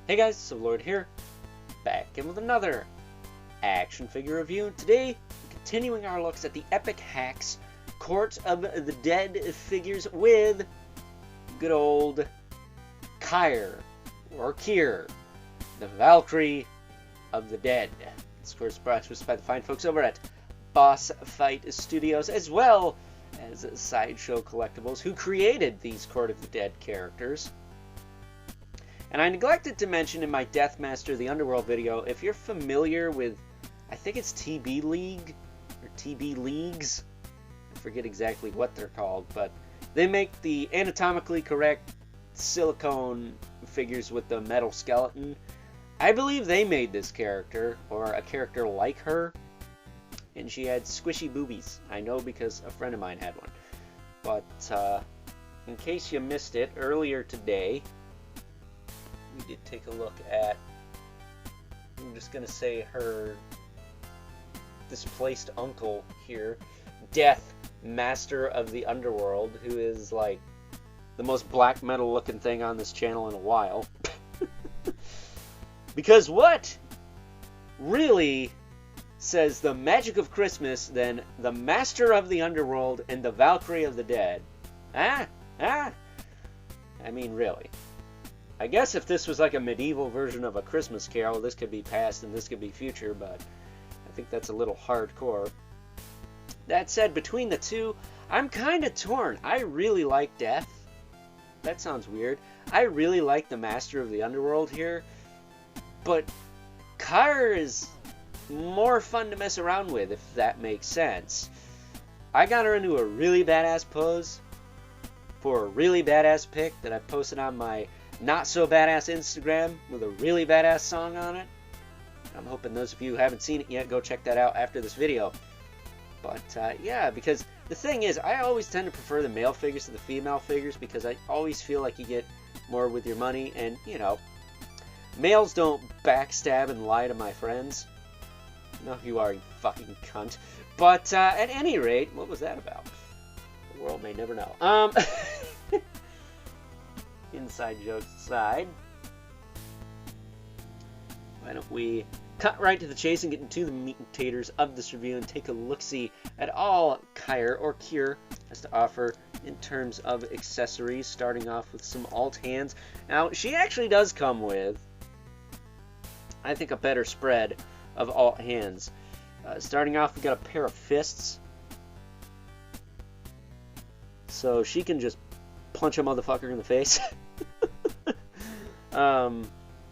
Hey guys, so Lord here, back in with another action figure review. Today, continuing our looks at the epic H.A.C.K.s Court of the Dead figures with good old Kyr, or Kyr, the Valkyrie of the Dead. This, of course, brought to us by the fine folks over at Boss Fight Studios, as well as Sideshow Collectibles, who created these Court of the Dead characters. And I neglected to mention in my Deathmaster the Underworld video, if you're familiar with, I think it's TB League, or TB Leagues, I forget exactly what they're called, but they make the anatomically correct silicone figures with the metal skeleton. I believe they made this character, or a character like her, and she had squishy boobies. I know because a friend of mine had one. But in case you missed it, earlier today, we did take a look at, I'm just going to say her displaced uncle here, Death, Master of the Underworld, who is like the most black metal looking thing on this channel in a while. Because what really says the magic of Christmas than the Master of the Underworld and the Valkyrie of the Dead? I mean, really. I guess if this was like a medieval version of A Christmas Carol, this could be past and this could be future, but I think that's a little hardcore. That said, between the two, I'm kind of torn. I really like Death. That sounds weird. I really like the Master of the Underworld here, but Kyr is more fun to mess around with, if that makes sense. I got her into a really badass pose for a really badass pic that I posted on my not so badass Instagram with a really badass song on it. I'm hoping those of you who haven't seen it yet go check that out after this video. But yeah, because the thing is, I always tend to prefer the male figures to the female figures because I always feel like you get more with your money, and you know, males don't backstab and lie to my friends. No, you are, you fucking cunt. But at any rate, what was that about? The world may never know. Inside jokes aside, why don't we cut right to the chase and get into the meat and taters of this review and take a look-see at all Kyr or Kyr has to offer in terms of accessories, starting off with some alt hands. Now, she actually does come with, I think, a better spread of alt hands. Starting off, we got a pair of fists, so she can just punch a motherfucker in the face.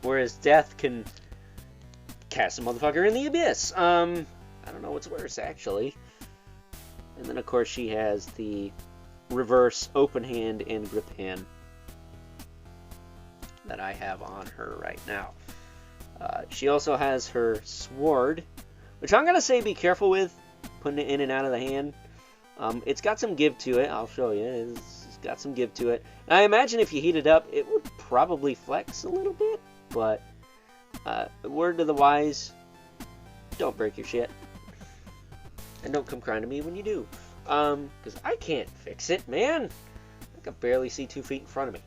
Whereas Death can cast a motherfucker in the abyss. I don't know what's worse, actually. And then, of course, she has the reverse open hand and grip hand that I have on her right now. She also has her sword, which I'm going to say be careful with putting it in and out of the hand. It's got some give to it. I'll show you. It's got some give to it. I imagine if you heat it up, it would probably flex a little bit, but word to the wise, don't break your shit. And don't come crying to me when you do. Because I can't fix it, man. I can barely see 2 feet in front of me.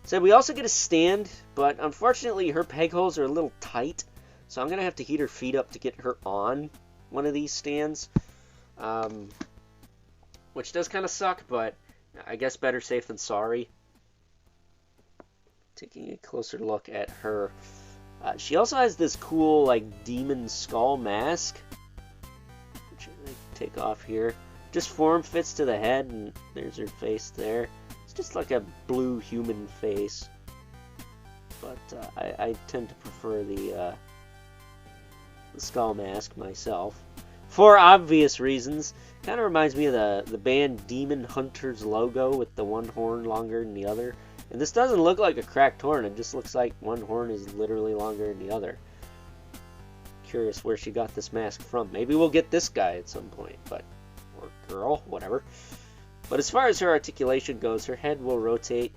So we also get a stand, but unfortunately her peg holes are a little tight, so I'm going to have to heat her feet up to get her on one of these stands. Which does kind of suck, but I guess better safe than sorry. Taking a closer look at her. She also has this cool, like, demon skull mask, which I take off here. Just form fits to the head, and there's her face there. It's just like a blue human face. But I tend to prefer the skull mask myself, for obvious reasons. Kind of reminds me of the band Demon Hunters logo with the one horn longer than the other. And this doesn't look like a cracked horn, it just looks like one horn is literally longer than the other. Curious where she got this mask from. Maybe we'll get this guy at some point, but, or girl, whatever. But as far as her articulation goes, her head will rotate,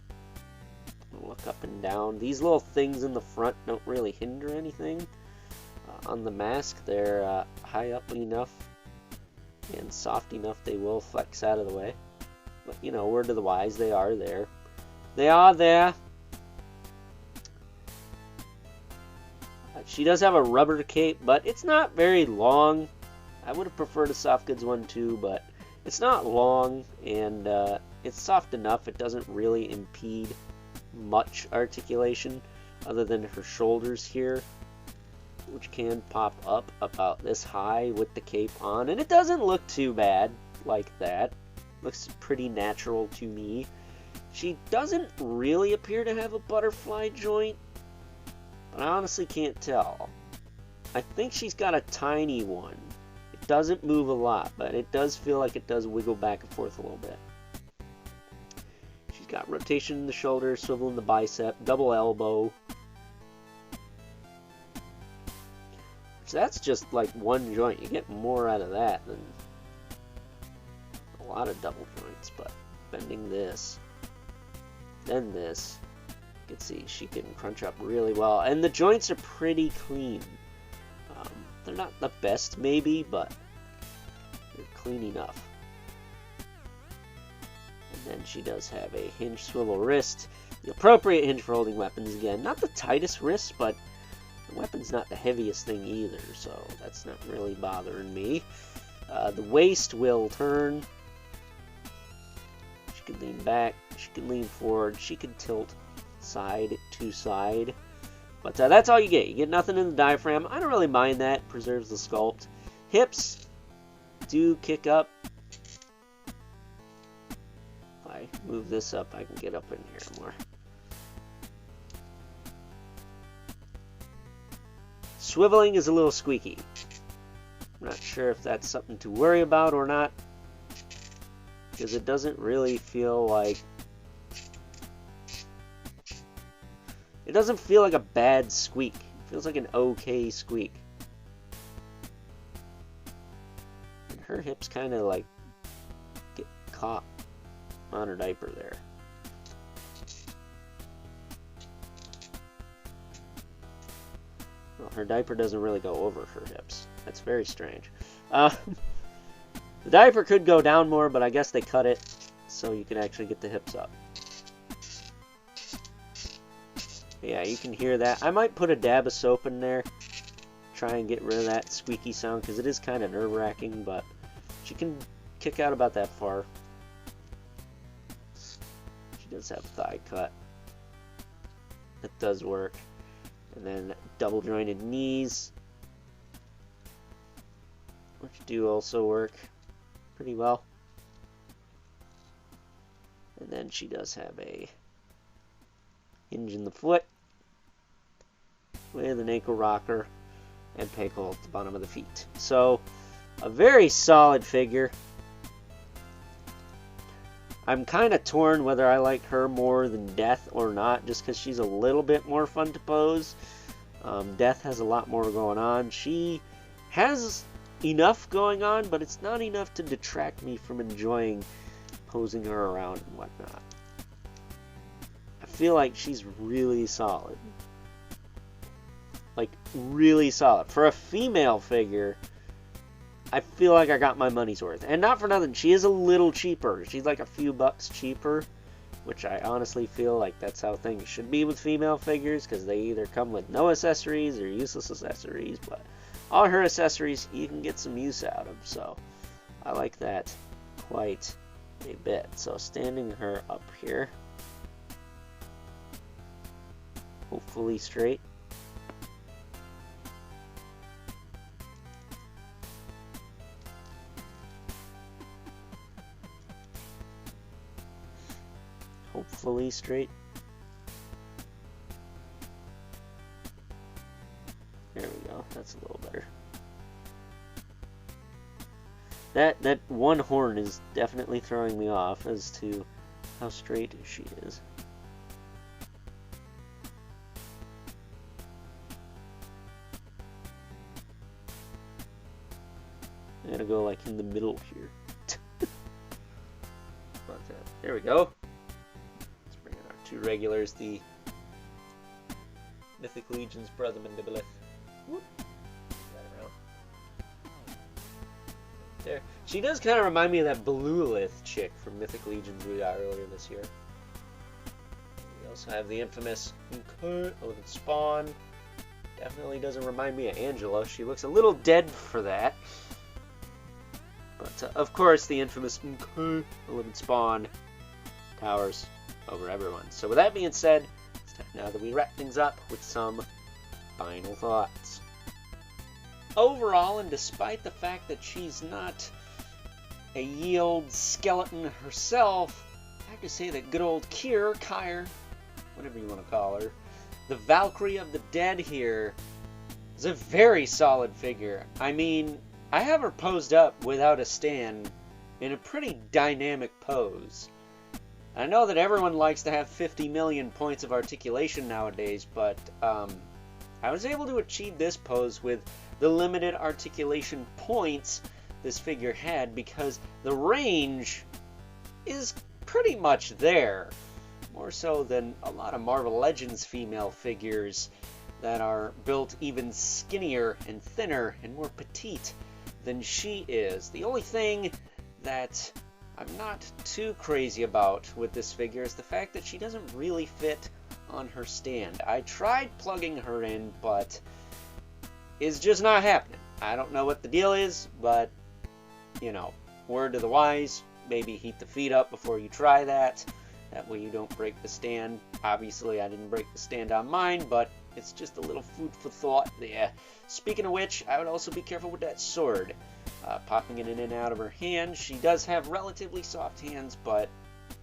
look up and down. These little things in the front don't really hinder anything. On the mask, they're high up enough and soft enough they will flex out of the way. But, you know, word to the wise, they are there. They are there. She does have a rubber cape, but it's not very long. I would have preferred a soft goods one too, but it's not long, and it's soft enough. It doesn't really impede much articulation other than her shoulders here, which can pop up about this high with the cape on, and it doesn't look too bad like that. Looks pretty natural to me. She doesn't really appear to have a butterfly joint, but I honestly can't tell. I think she's got a tiny one. It doesn't move a lot, but it does feel like it does wiggle back and forth a little bit. She's got rotation in the shoulder, swivel in the bicep, double elbow. So that's just like one joint. You get more out of that than a lot of double joints, but bending this, then this, you can see she can crunch up really well. And the joints are pretty clean. They're not the best maybe, but they're clean enough. And then she does have a hinge swivel wrist. The appropriate hinge for holding weapons again. Not the tightest wrist, but the weapon's not the heaviest thing either, so that's not really bothering me. The waist will turn. She can lean back, she can lean forward, she can tilt side to side. But that's all you get. You get nothing in the diaphragm. I don't really mind that. Preserves the sculpt. Hips do kick up. If I move this up, I can get up in here more. Swiveling is a little squeaky. I'm not sure if that's something to worry about or not, because it doesn't really feel like... It doesn't feel like a bad squeak. It feels like an okay squeak. And her hips kind of like get caught on her diaper there. Well, her diaper doesn't really go over her hips. That's very strange. The diaper could go down more, but I guess they cut it so you can actually get the hips up. Yeah, you can hear that. I might put a dab of soap in there. Try and get rid of that squeaky sound, because it is kind of nerve-wracking, but she can kick out about that far. She does have a thigh cut. That does work. And then double jointed knees, which do also work pretty well. And then she does have a hinge in the foot with an ankle rocker and peg hole at the bottom of the feet. So a very solid figure. I'm kind of torn whether I like her more than Death or not, just because she's a little bit more fun to pose. Death has a lot more going on. She has enough going on, but it's not enough to detract me from enjoying posing her around and whatnot. I feel like she's really solid. Like, really solid. For a female figure, I feel like I got my money's worth. And not for nothing, she is a little cheaper. She's like a few bucks cheaper, which I honestly feel like that's how things should be with female figures, because they either come with no accessories or useless accessories, but all her accessories you can get some use out of, so I like that quite a bit. So standing her up here, hopefully straight. Hopefully straight. There we go. That's a little better. That one horn is definitely throwing me off as to how straight she is. I gotta go like in the middle here. There we go. Let's bring in our two regulars, the Mythic Legion's brother Mandibulith. Whoop. That around. There. She does kind of remind me of that Bluelith chick from Mythic Legions we got earlier this year. We also have the infamous Elephant Spawn Definitely doesn't remind me of Angela. She looks a little dead for that. But, of course, the infamous 11 spawn towers over everyone. So with that being said, it's time now that we wrap things up with some final thoughts. Overall, and despite the fact that she's not a yield skeleton herself, I have to say that good old Kyr, whatever you want to call her, the Valkyrie of the dead here, is a very solid figure. I mean, I have her posed up without a stand in a pretty dynamic pose. I know that everyone likes to have 50 million points of articulation nowadays, but I was able to achieve this pose with the limited articulation points this figure had because the range is pretty much there. More so than a lot of Marvel Legends female figures that are built even skinnier and thinner and more petite than she is. The only thing that I'm not too crazy about with this figure is the fact that she doesn't really fit on her stand. I tried plugging her in, but it's just not happening. I don't know what the deal is, but, you know, word to the wise, maybe heat the feet up before you try that. That way you don't break the stand. Obviously, I didn't break the stand on mine, but it's just a little food for thought there. Speaking of which, I would also be careful with that sword. Popping it in and out of her hand. She does have relatively soft hands, but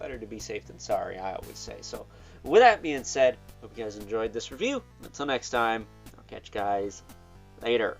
better to be safe than sorry, I always say. So, with that being said, hope you guys enjoyed this review. Until next time, I'll catch you guys later.